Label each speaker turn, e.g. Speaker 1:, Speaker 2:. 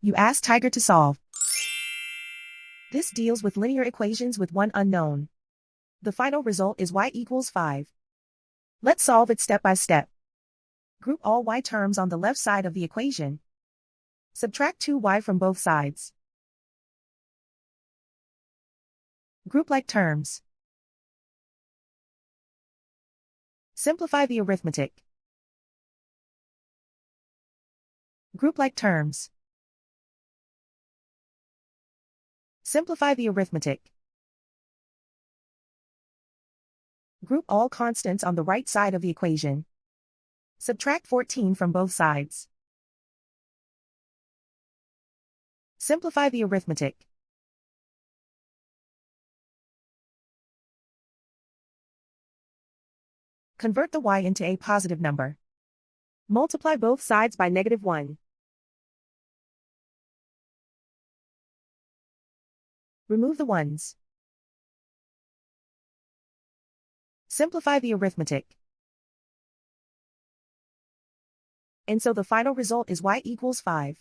Speaker 1: You ask Tiger to solve. This deals with linear equations with one unknown. The final result is y equals 5. Let's solve it step by step. Group all y terms on the left side of the equation. Subtract 2y from both sides. Group like terms. Simplify the arithmetic. Group like terms. Simplify the arithmetic. Group all constants on the right side of the equation. Subtract 14 from both sides. Simplify the arithmetic. Convert the y into a positive number. Multiply both sides by -1. Remove the ones. Simplify the arithmetic. And so the final result is y equals 5.